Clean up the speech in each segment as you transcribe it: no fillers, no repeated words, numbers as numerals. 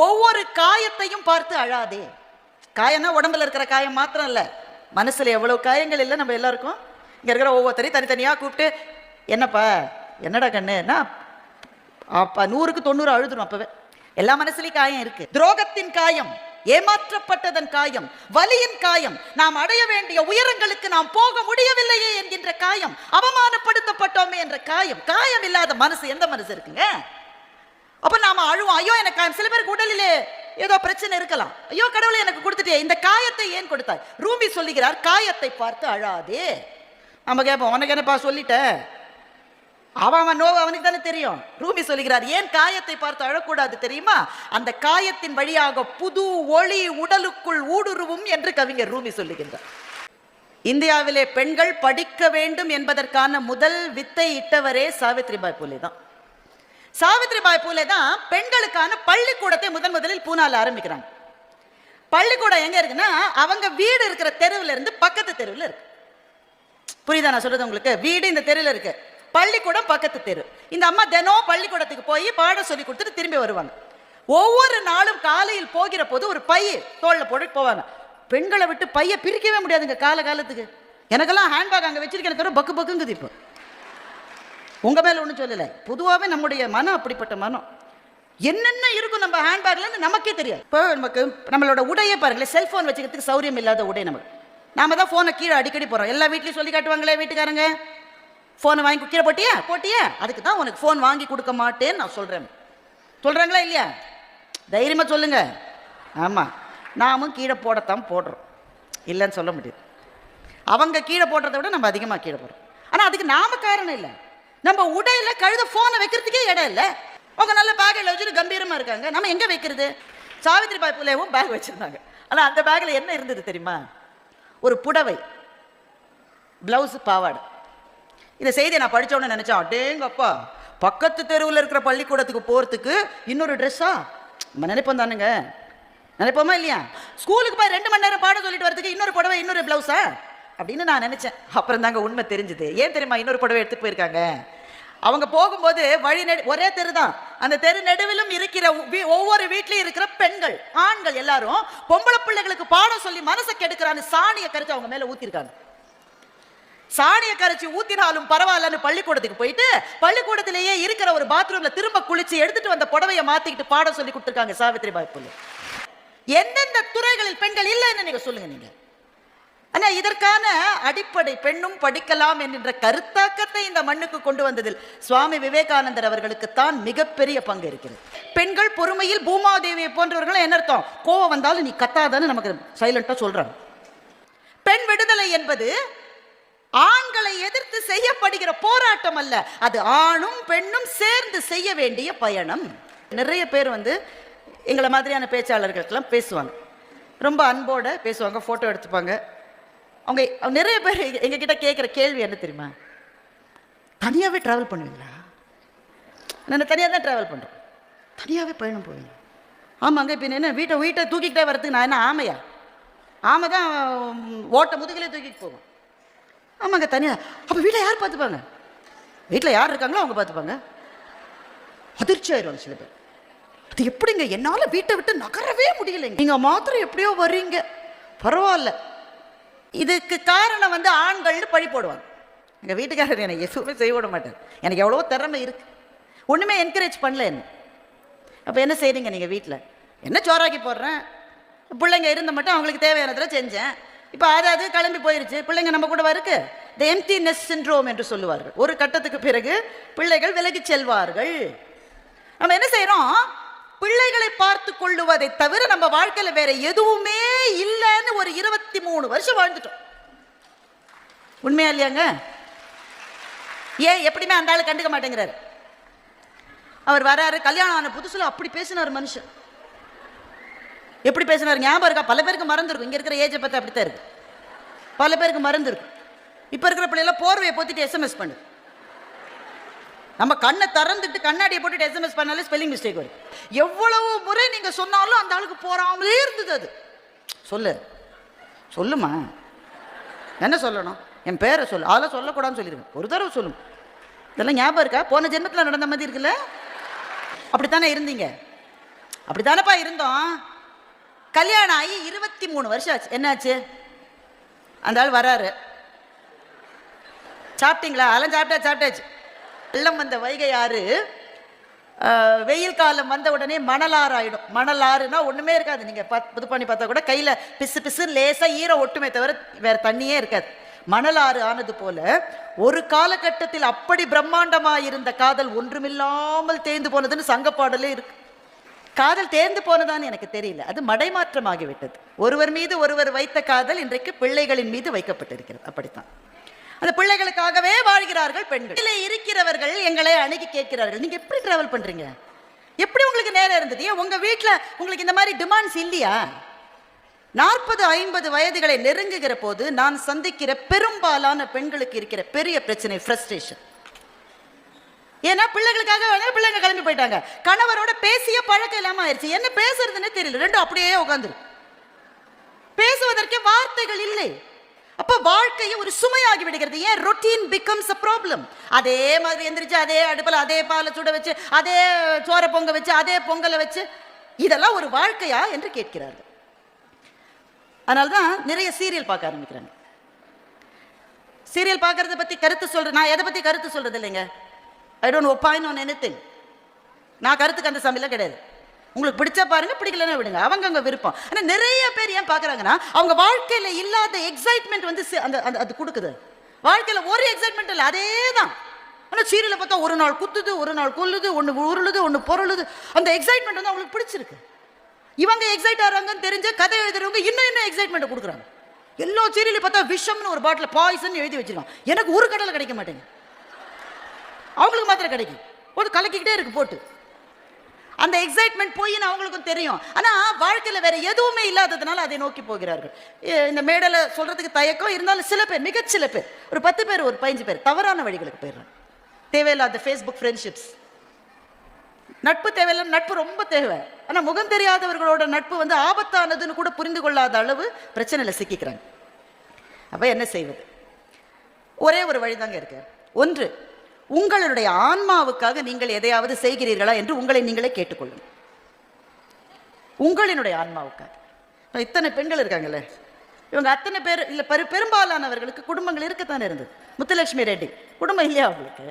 ஒவ்வொரு காயத்தையும் பார்த்து அழாதே. காயம்னா உடம்புல இருக்கிற காயம் மாத்திரம் இல்லை, மனசுல எவ்வளவு காயங்கள் இல்லை நம்ம எல்லாருக்கும். இங்க இருக்கிற ஒவ்வொருத்தரையும் தனித்தனியா கூப்பிட்டு, என்னப்பா என்னடா கண்ணுன்னா அப்ப 100க்கு 90 அழுதுடும். அப்பவே எல்லா மனசுலயும் காயம் இருக்கு. துரோகத்தின் காயம், ஏமாற்றப்பட்டதன் காயம், வலியின் காயம், நாம் அடைய வேண்டிய உயரங்களுக்கு நாம் போக முடியவில்லையே என்கின்ற காயம், அவமானப்படுத்தப்பட்டோமே என்ற காயம். காயம் இல்லாத மனசு எந்த மனசு இருக்குங்க? அப்ப நாம அழுவோம், ஐயோ எனக்கு காயம். சில பேருக்கு உடலிலே ஏதோ பிரச்சனை இருக்கலாம், ஐயோ கடவுளை எனக்கு கொடுத்துட்டே, இந்த காயத்தை ஏன் கொடுத்தாய்? ரூமி சொல்லுகிறார், காயத்தை பார்த்து அழாதே. நம்ம கேட்போம், உனக்கு என்னப்பா சொல்லிட்டேன், அவன் நோவு அவனுக்கு தானே தெரியும். ரூமி சொல்லுகிறார், ஏன் காயத்தை பார்த்து அழக்கூடாது தெரியுமா? அந்த காயத்தின் வழியாக புது ஒளி உடலுக்குள் ஊடுருவும் என்று கவிஞர் ரூமி சொல்லுகின்றார். இந்தியாவிலே பெண்கள் படிக்க வேண்டும் என்பதற்கான முதல் வித்தை இட்டவரே சாவித்ரிபாய் பூலே தான். சாவித்ரிபாய் பூலே தான் பெண்களுக்கான பள்ளிக்கூடத்தை முதலில் பூனால ஆரம்பிக்கிறாங்க. பள்ளிக்கூடம் எங்க இருக்குன்னா, அவங்க வீடு இருக்கிற தெருவில் இருந்து பக்கத்து தெருவில் இருக்கு. புரியுதா நான் சொல்றது உங்களுக்கு? வீடு இந்த தெருவில் இருக்கு, பள்ளிக்கூடம் பக்கத்து தெரு. இந்த அம்மா தினம் பள்ளிக்கூடத்துக்கு போய் பாடம் சொல்லி கொடுத்துட்டு திரும்பி வருவாங்க. ஒவ்வொரு நாளும் காலையில் போகிற போது ஒரு பைய தோல்ல போட்டு போவாங்க. பெண்களை விட்டு பைய பிரிக்கவே முடியாதுங்க காலத்துக்கு. எனக்கெல்லாம் ஹேண்ட்பேக் அங்கே வச்சிருக்கேன் தவிர பக்கு பக்குங்குது. இப்போ உங்க மேல ஒன்றும் சொல்லலை, பொதுவாகவே நம்முடைய மனம் அப்படிப்பட்ட மனம். என்னென்ன இருக்கும் நம்ம ஹேண்ட்பேக்ல நமக்கே தெரியாது. இப்போ நமக்கு நம்மளோட உடையே பாருங்களேன், செல்போன் வச்சுக்கிறதுக்கு சௌரியம் இல்லாத உடை நமக்கு. நாம தான் போனை கீழே அடிக்கடி போறோம். எல்லா வீட்லையும் சொல்லி காட்டுவாங்களே வீட்டுக்காரங்க, போனை வாங்கி கீழே போட்டியா, அதுக்கு தான் உனக்கு போன் வாங்கி கொடுக்க மாட்டேன்னு நான் சொல்றேன். சொல்றாங்களா இல்லையா? தைரியமா சொல்லுங்க. ஆமா, நாமும் கீழே போடத்தான் போடுறோம், இல்லைன்னு சொல்ல முடியாது. அவங்க கீழே போடுறதை விட நம்ம அதிகமாக கீழே போடுறோம். ஆனால் அதுக்கு நாம காரணம் இல்லை. நம்ம உடையில கழுத போனை வைக்கிறதுக்கே இடம் இல்லை. அவங்க நல்ல பேக்கில் வச்சுட்டு கம்பீரமா இருக்காங்க, நம்ம எங்க வைக்கிறது? சாவித்ரிபாய் பூலேவும் பேக் வச்சிருந்தாங்க. ஆனால் அந்த பேக்கில் என்ன இருந்தது தெரியுமா? ஒரு புடவை, பிளவுஸ், பாவாடை. இந்த செய்தியை நான் படித்தோன்னு நினைச்சேன், அடேங்கப்பா, பக்கத்து தெருவில் இருக்கிற பள்ளிக்கூடத்துக்கு போகிறதுக்கு இன்னொரு ட்ரெஸ்ஸா? நம்ம நினைப்போம் தானுங்க, நினைப்போமா இல்லையா? ஸ்கூலுக்கு போய் 2 மணி நேரம் பாடம் சொல்லிட்டு வரதுக்கு இன்னொரு புடவை இன்னொரு பிளவுஸா அப்படின்னு நான் நினைச்சேன். அப்புறம் தாங்க உண்மை தெரிஞ்சுது. ஏன் தெரியுமா இன்னொரு புடவை எடுத்துட்டு போயிருக்காங்க? அவங்க போகும்போது வழி ஒரே தெரு தான், அந்த தெரு நடுவிலும் இருக்கிற ஒவ்வொரு வீட்லையும் இருக்கிற பெண்கள், ஆண்கள் எல்லாரும் பொம்பளை பிள்ளைகளுக்கு பாடம் சொல்லி மனசை கெடுக்கிறான்னு சாணியை கரைச்சு அவங்க மேல ஊத்திருக்காங்க. சாணியை கரைச்சி ஊத்தினாலும் பரவாயில்லன்னு பள்ளிக்கூடத்துக்கு போயிட்டு பள்ளிக்கூடத்திலேயே இருக்கிற ஒரு பாத்ரூம்ல திரும்ப குளிச்சு எடுத்துட்டு வந்த புடவையை மாத்திக்கிட்டு பாடம் சொல்லி கொடுத்துருக்காங்க சாவித்ரிபாய் பூலே. எந்தெந்த துறைகளில் பெண்கள் இல்லைன்னு நீங்க சொல்லுங்க நீங்க. ஆனா இதற்கான அடிப்படை பெண்ணும் படிக்கலாம் என்கின்ற கருத்தாக்கத்தை இந்த மண்ணுக்கு கொண்டு வந்ததில் சுவாமி விவேகானந்தர் அவர்களுக்கு தான் மிகப்பெரிய பங்கு இருக்கிறது. பெண்கள் பொறுமையில் பூமாதேவியை போன்றவர்கள் என்ன அர்த்தம்? கோவம் வந்தாலும் நீ கத்தாதான்னு நமக்கு சைலண்டா சொல்றாங்க. பெண் விடுதலை என்பது ஆண்களை எதிர்த்து செய்யப்படுகிற போராட்டம் அல்ல, அது ஆணும் பெண்ணும் சேர்ந்து செய்ய வேண்டிய பயணம். நிறைய பேர் எங்களை மாதிரியான பேச்சாளர்களுக்கெல்லாம் பேசுவாங்க, ரொம்ப அன்போட பேசுவாங்க, போட்டோ எடுத்துப்பாங்க. அவங்க நிறைய பேர் எங்ககிட்ட கேட்குற கேள்வி என்ன தெரியுமா? தனியாகவே ட்ராவல் பண்ணுவீங்களா? நான் தனியாக தான் ட்ராவல் பண்ணுறேன். தனியாகவே பயணம் போவீங்க? ஆமாங்க. இப்போ என்ன வீட்டை தூக்கிக்கிட்டே வரதுக்கு நான் என்ன ஆமையா? ஆமை தான் ஓட்ட முதுகிலே தூக்கிட்டு போவோம். ஆமாங்க, தனியாக. அப்போ வீட்டில் யார் பார்த்துப்பாங்க? வீட்டில் யார் இருக்காங்களோ அவங்க பார்த்துப்பாங்க. அதிர்ச்சி ஆயிடுவாங்க சில பேர். அது எப்படிங்க, என்னால் வீட்டை விட்டு நகரவே முடியலைங்க, நீங்கள் மாத்திரம் எப்படியோ வர்றீங்க, பரவாயில்ல. இதுக்கு காரணம் ஆண்கள்னு பழி போடுவாங்க. எங்கள் வீட்டுக்காரர் எனக்கு எதுவுமே செய்ய விட மாட்டார். எனக்கு எவ்வளோ திறமை இருக்கு, ஒன்றுமே என்கரேஜ் பண்ணல என்ன. அப்போ என்ன செய்றீங்க நீங்கள் வீட்டில்? என்ன சோறாக்கி போடுறேன், பிள்ளைங்க இருந்த மட்டும் அவங்களுக்கு தேவையானதில் செஞ்சேன். இப்போ அது கிளம்பி போயிருச்சு, பிள்ளைங்க நம்ம கூட இருக்கு. தி எம்ப்டினஸ் சிண்ட்ரோம் என்று சொல்லுவார்கள். ஒரு கட்டத்துக்கு பிறகு பிள்ளைகள் விலகி செல்வார்கள். நம்ம என்ன செய்யறோம்? பிள்ளைகளை பார்த்து கொள்ளுவதை தவிர நம்ம வாழ்க்கையில வேற எதுவுமே இல்லைன்னு ஒரு 23 வருஷம் வாழ்ந்துட்டோம். உண்மையா இல்லையாங்க? ஏன் எப்படியுமே அந்த ஆளு கண்டுக்க மாட்டேங்கிறாரு. அவர் வராரு, கல்யாணம் ஆன புதுசுல அப்படி பேசினார் மனுஷன். எப்படி பேசினார் ஞாபகம் இருக்கா? பல பேருக்கு மறந்துருக்கும். இங்க இருக்கிற ஏஜை பத்தி அப்படித்தான் இருக்கு, பல பேருக்கு மறந்துருக்கும். இப்ப இருக்கிற பிள்ளைல போர்வையை போத்திட்டு SMS பண்ணு. நம்ம கண்ணை திறந்துட்டு கண்ணாடியை போட்டுட்டு SMS பண்ணாலே ஸ்பெல்லிங் மிஸ்டேக் வரும். எவ்வளவு முறை நீங்க சொன்னாலும் அந்த ஆளுக்கு போறாமலே இருந்தது. அது சொல்லுமா, என்ன சொல்லணும்? என் பேரை சொல்லு, அதெல்லாம் சொல்லக்கூடாதுன்னு சொல்லியிருக்கேன். ஒரு தடவை சொல்லும். இதெல்லாம் ஞாபகம் இருக்கா? போன ஜென்மத்தில் நடந்த மாதிரி இருக்குல்ல? அப்படித்தானே இருந்தீங்க. அப்படித்தானப்பா இருந்தோம். கல்யாணம் ஆகி 23 வருஷம் ஆச்சு. என்னாச்சு? அந்த ஆள் வராரு. சாப்பிட்டீங்களா? அதெல்லாம் சாப்பிட்டாச்சு. வெள்ளம் வந்த வைகை ஆறு வெயில் காலம் வந்த உடனே மணலாறு ஆயிடும். மணலாறுனா ஒண்ணுமே இருக்காது. நீங்க புது பண்ணி பார்த்தா கூட கையில பிசு பிசு லேசா ஈரம் ஒட்டுமே தவிர வேற தண்ணியே இருக்காது. மணலாறு ஆனது போல ஒரு காலகட்டத்தில் அப்படி பிரம்மாண்டமா இருந்த காதல் ஒன்றுமில்லாமல் தேர்ந்து போனதுன்னு சங்கப்பாடலே இருக்கு. காதல் தேர்ந்து போனதான்னு எனக்கு தெரியல, அது மடைமாற்றமாகிவிட்டது. ஒருவர் மீது ஒருவர் வைத்த காதல் இன்றைக்கு பிள்ளைகளின் மீது வைக்கப்பட்டிருக்கிறது. அப்படித்தான் அந்த பிள்ளைகளுக்காகவே வாழ்கிறார்கள் பெண்கள். இதில் இருக்கிறவர்கள் எங்களை அணுகி கேட்கிறார்கள், நீங்க எப்படி டிராவல் பண்றீங்க, எப்படி உங்களுக்கு நேரம் இருந்தது, ஏன் உங்க வீட்டில் உங்களுக்கு இந்த மாதிரி டிமாண்ட்ஸ் இல்லையா? 40-50 வயதுகளை நெருங்குகிற போது நான் சந்திக்கிற பெரும்பாலான பெண்களுக்கு இருக்கிற பெரிய பிரச்சனை ஃப்ரஸ்ட்ரேஷன். ஏன்னா பிள்ளைகளுக்காக பிள்ளைங்க கிளம்பி போயிட்டாங்க, கணவரோட பேசிய பழக்கம் இல்லாம ஆயிடுச்சு, என்ன பேசுறதுன்னு தெரியல, ரெண்டும் அப்படியே உட்காந்துரு, பேசுவதற்கே வார்த்தைகள் இல்லை. அப்ப வாழ்க்கையை ஒரு சுமையாகி விடுகிறது. ஏன்? Routine becomes a problem. அதே மாதிரி எந்திரிச்சு அதே அடுப்பில் அதே பாலை சுட வச்சு அதே சோற பொங்க வச்சு அதே பொங்கலை வச்சு இதெல்லாம் ஒரு வாழ்க்கையா என்று கேட்கிறார்கள். அதனால்தான் நிறைய சீரியல் பார்க்க ஆரம்பிக்கிறாங்க. சீரியல் பார்க்கறத பத்தி கருத்து சொல்றேன், நான் எதை பத்தி கருத்து சொல்றது இல்லைங்க. I don't opine on anything. நான் கருத்துக்கு அந்த சமையல கிடையாது. உங்களுக்கு பிடிச்சா பாருங்க, பிடிக்கலன்னா விடுங்க, அவங்க விருப்பம். ஆனால் நிறைய பேர் ஏன் பார்க்குறாங்கன்னா அவங்க வாழ்க்கையில் இல்லாத எக்ஸைட்மெண்ட் வந்து அது கொடுக்குது. வாழ்க்கையில் ஒரு எக்ஸைட்மெண்ட் இல்லை, அதே தான். ஆனால் சீரியலை பார்த்தா ஒரு நாள் குத்துது, ஒரு நாள் கொல்லுது, ஒன்று உருளுது, ஒன்று பொருளுது. அந்த எக்ஸைட்மெண்ட் வந்து அவங்களுக்கு பிடிச்சிருக்கு. இவங்க எக்ஸைட் ஆகிறாங்கன்னு தெரிஞ்ச கதை எழுதுறவங்க இன்னும் எக்ஸைட்மெண்ட் கொடுக்குறாங்க. எல்லா சீரியலையும் பார்த்தா விஷம்னு ஒரு பாட்டில் பாய்சன் எழுதி வச்சிருக்கான். எனக்கு ஒரு கடலை கிடைக்க மாட்டேங்க, அவங்களுக்கு மாத்திரம் கிடைக்கும். ஒரு கலக்கிக்கிட்டே இருக்கு போட்டு. அந்த எக்ஸைட்மெண்ட் போயின்னு அவங்களுக்கும் தெரியும். ஆனால் வாழ்க்கையில் வேற எதுவுமே இல்லாததுனால அதை நோக்கி போகிறார்கள். இந்த மேடலை சொல்றதுக்கு தயக்கம் இருந்தாலும் சில பேர், மிகச்சில பேர், ஒரு 10 பேர் ஒரு 15 பேர் தவறான வழிகளுக்கு போயிடுறாங்க. தேவையில்லாத ஃபேஸ்புக் ஃப்ரெண்ட்ஷிப்ஸ். நட்பு தேவையில்லை, நட்பு ரொம்ப தேவை. ஆனால் முகம் தெரியாதவர்களோட நட்பு வந்து ஆபத்தானதுன்னு கூட புரிந்து கொள்ளாத அளவு பிரச்சனையில் சிக்கிக்கிறாங்க. அப்போ என்ன செய்வது? ஒரே ஒரு வழிதாங்க இருக்கு. ஒன்று, உங்களுடைய ஆன்மாவுக்காக நீங்கள் எதையாவது செய்கிறீர்களா என்று உங்களை நீங்களே கேட்டுக்கொள்ளுங்க. உங்களினுடைய ஆன்மாவுக்காக. இத்தனை பெண்கள் இருக்காங்கல்ல, இவங்க அத்தனை பேர் இல்லை, பெரும்பாலானவர்களுக்கு குடும்பங்கள் இருக்கத்தானே இருந்தது. முத்துலட்சுமி ரெட்டி குடும்பம் இல்லையா அவங்களுக்கு?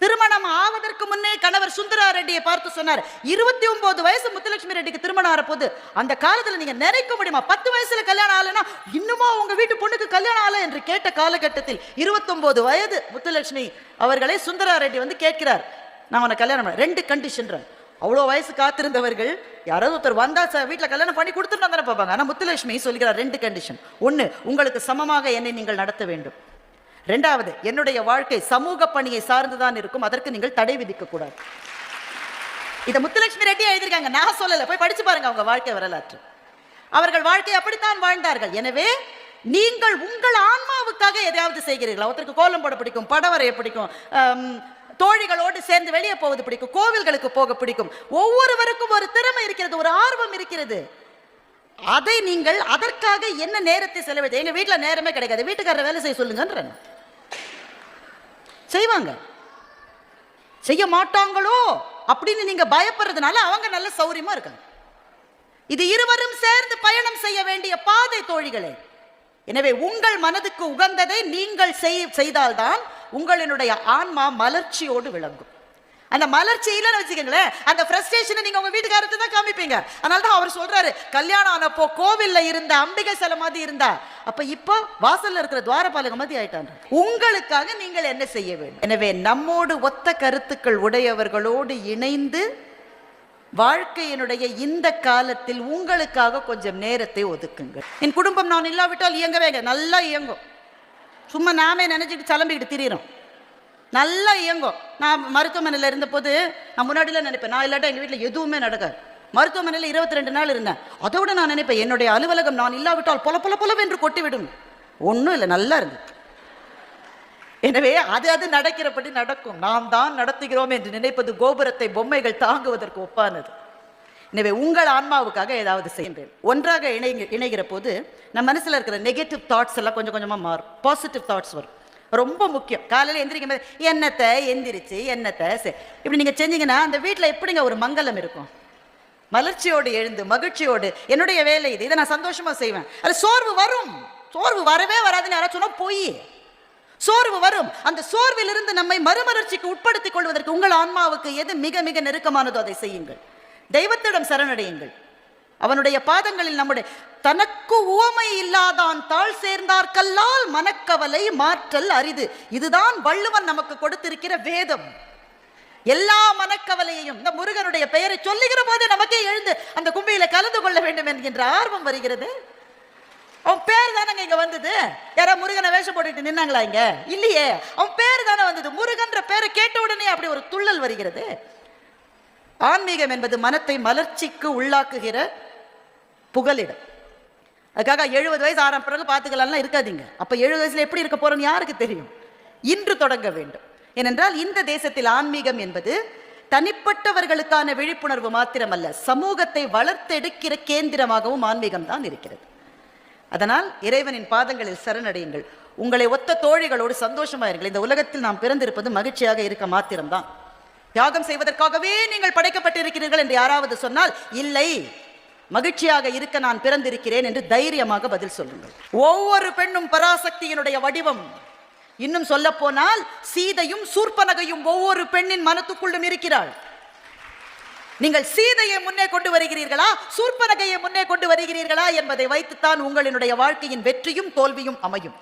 திருமணம் ஆவதற்கு முன்னே கணவர் சுந்தரா ரெட்டியை பார்த்து சொன்னார், 29 வயசு முத்துலட்சுமி ரெட்டிக்கு திருமணம் ஆறப்போது. அந்த காலத்தில் நீங்க நினைக்க முடியுமா 10 வயசுல கல்யாணம் ஆகலைன்னா இன்னுமா உங்க வீட்டு பொண்ணுக்கு கல்யாணம் ஆகல என்று கேட்ட காலகட்டத்தில் 29 வயது முத்துலட்சுமி அவர்களை சுந்தரா ரெட்டி வந்து கேட்கிறார், நான் உன்னை கல்யாணம் பண்ண 2 கண்டிஷன். அவ்வளோ வயசு காத்திருந்தவர்கள் யாராவது ஒருத்தர் வந்தா வீட்டில் கல்யாணம் பண்ணி கொடுத்துட்டு தானே பார்ப்பாங்க. ஆனால் முத்துலட்சுமி சொல்கிறார் 2 கண்டிஷன். ஒன்று, உங்களுக்கு சமமாக என்னை நீங்கள் நடத்த வேண்டும். 2வது, என்னுடைய வாழ்க்கை சமூக பணியை சார்ந்துதான் இருக்கும், அதற்கு நீங்கள் தடை விதிக்க கூடாது. இதை முத்துலட்சுமி ரெட்டி எழுதியிருக்காங்க, நான் சொல்லல, போய் படிச்சு பாருங்க அவங்க வாழ்க்கை வரலாற்று. அவர்கள் வாழ்க்கை அப்படித்தான் வாழ்ந்தார்கள். எனவே நீங்கள் உங்கள் ஆன்மாவுக்காக எதையாவது செய்கிறீர்களா? ஒருத்தருக்கு கோலம் போட பிடிக்கும், படம் வரைய பிடிக்கும், தோழிகளோடு சேர்ந்து வெளியே போவது பிடிக்கும், கோவில்களுக்கு போக பிடிக்கும். ஒவ்வொருவருக்கும் ஒரு திறமை இருக்கிறது, ஒரு ஆர்வம் இருக்கிறது. அதை நீங்கள் அதற்காக என்ன நேரத்தை செலவிடு. எங்க வீட்டில் நேரமே கிடைக்காது, வீட்டுக்காரர் வேலை செய்ய சொல்லுங்கன்ற. செய்வாங்க, செய்ய மாட்டாங்களோ அப்படின்னு நீங்க பயப்படுறதுனால அவங்க நல்ல சௌரியமா இருக்காங்க. இது இருவரும் சேர்ந்து பயணம் செய்ய வேண்டிய பாதை தோழிகளே. எனவே உங்கள் மனதுக்கு உகந்ததை நீங்கள் செய்தால்தான் உங்களினுடைய ஆன்மா மலர்ச்சியோடு விளங்கும். அந்த மலர்ச்சி இல்லைன்னு வச்சுக்கோங்களேன், அந்த ஃப்ரஸ்ட்ரேஷனை நீங்க உங்க வீட்டுக்காரத்தை தான் காமிப்பீங்க. அதனால தான் அவர் சொல்றாரு, கல்யாணம் ஆனப்போ கோவில்ல இருந்த அம்பிகை சிலை மாதிரி இருந்தா, அப்ப இப்போ வாசல்ல இருக்கிற துவாரபாலக மாதிரி ஆயிட்டாங்க. உங்களுக்காக நீங்கள் என்ன செய்ய வேண்டும்? எனவே நம்மோடு ஒத்த கருத்துக்கள் உடையவர்களோடு இணைந்து வாழ்க்கையினுடைய இந்த காலத்தில் உங்களுக்காக கொஞ்சம் நேரத்தை ஒதுக்குங்கள். என் குடும்பம் நான் இல்லாவிட்டால் இயங்கவேங்க, நல்லா இயங்கும். சும்மா நாமே நினைச்சிட்டு சலம்பிக்கிட்டு திரியிறோம், நல்லா இயங்கும். நான் மருத்துவமனையில் இருந்தபோது நான் முன்னாடிலாம் நினைப்பேன், நான் இல்லாட்டா எங்கள் வீட்டில் எதுவுமே நடக்காது. மருத்துவமனையில் 22 நாள் இருந்தேன். அதோட நான் நினைப்பேன், என்னுடைய அலுவலகம் நான் இல்லாவிட்டால் பொல கொட்டிவிடும். ஒன்றும் இல்லை, நல்லா இருந்தது. எனவே அது நடக்கிறபடி நடக்கும். நாம் தான் நடத்துகிறோம் என்று நினைப்பது கோபுரத்தை பொம்மைகள் தாங்குவதற்கு ஒப்பானது. எனவே உங்கள் ஆன்மாவுக்காக ஏதாவது செய்யுங்கள். ஒன்றாக இணைகிற போது நம்ம மனசில் இருக்கிற நெகட்டிவ் தாட்ஸ் எல்லாம் கொஞ்சம் கொஞ்சமாக மாறும், பாசிட்டிவ் தாட்ஸ் வரும். ரொம்ப முக்கியம். காலையில் எந்திரிக்கும் போது எண்ணத்தை எந்திரிச்சு எண்ணத்தை இப்படி நீங்கள் செஞ்சீங்கன்னா அந்த வீட்டில் எப்படிங்க ஒரு மங்களம் இருக்கும்? மலர்ச்சியோடு எழுந்து மகிழ்ச்சியோடு என்னுடைய வேலை இது, இதை நான் சந்தோஷமா செய்வேன். அது சோர்வு வரும், சோர்வு வரவே வராதுன்னு யாராவது சொன்னா போய் சோர்வு வரும். அந்த சோர்விலிருந்து நம்மை மறுமலர்ச்சிக்கு உட்படுத்திக் கொள்வதற்கு உங்கள் ஆன்மாவுக்கு எது மிக மிக நெருக்கமானதோ அதை செய்யுங்கள். தெய்வத்திடம் சரணடையுங்கள். அவனுடைய பாதங்களில் நம்முடைய தனக்கு உவமை இல்லாதான் தாழ் சேர்ந்தார்கல்லால் மனக்கவலை மாற்றல் அரிது. இதுதான் வள்ளுவன் நமக்கு கொடுத்திருக்கிற வேதம். எல்லா மனக்கவலையையும் இந்த முருகனுடைய பெயரை சொல்லுகிற போது நமக்கே எழுந்து அந்த கும்பியில கலந்து கொள்ள வேண்டும் என்கின்ற ஆர்வம் வருகிறது. அவன் பேர் தானங்க இங்க வந்தது. யாரா முருகனை வேஷம் போட்டுட்டு நின்னாங்களா இங்க? இல்லையே, அவன் பேர் தானே வந்தது. முருகன்ற பேரை கேட்ட உடனே அப்படி ஒரு துள்ளல் வருகிறது. ஆன்மீகம் என்பது மனத்தை மலர்ச்சிக்கு உள்ளாக்குகிற புகலிடம். அதுக்காக 70 வயசு ஆறாம் பிறகு பார்த்துக்கலாம்லாம் இருக்காதீங்க. அப்ப 70 வயசுல எப்படி இருக்க போறோம்னு யாருக்கு தெரியும்? இன்று தொடங்க வேண்டும். ஏனென்றால் இந்த தேசத்தில் ஆன்மீகம் என்பது தனிப்பட்டவர்களுக்கான விழிப்புணர்வு மாத்திரமல்ல, சமூகத்தை வளர்த்தெடுக்கிற கேந்திரமாகவும் ஆன்மீகம் தான் இருக்கிறது. அதனால் இறைவனின் பாதங்களில் சரணடையுங்கள். உங்களை ஒத்த தோழிகளோடு சந்தோஷமாயிருங்கள். இந்த உலகத்தில் நாம் பிறந்திருப்பது மகிழ்ச்சியாக இருக்க மாத்திரம்தான். தியாகம் செய்வதற்காகவே நீங்கள் படைக்கப்பட்டிருக்கிறீர்கள் என்று யாராவது சொன்னால் இல்லை, மகிழ்ச்சியாக இருக்க நான் பிறந்திருக்கிறேன் என்று தைரியமாக பதில் சொல்லுங்கள். ஒவ்வொரு பெண்ணும் பராசக்தியினுடைய வடிவம். இன்னும் சொல்ல போனால் சீதையும் சூர்பனகையும் ஒவ்வொரு பெண்ணின் மனத்துக்குள்ளும் இருக்கிறாள். நீங்கள் சீதையை முன்னே கொண்டு வருகிறீர்களா, சூர்பனகையை முன்னே கொண்டு வருகிறீர்களா என்பதை வைத்துத்தான் உங்களினுடைய வாழ்க்கையின் வெற்றியும் தோல்வியும் அமையும்.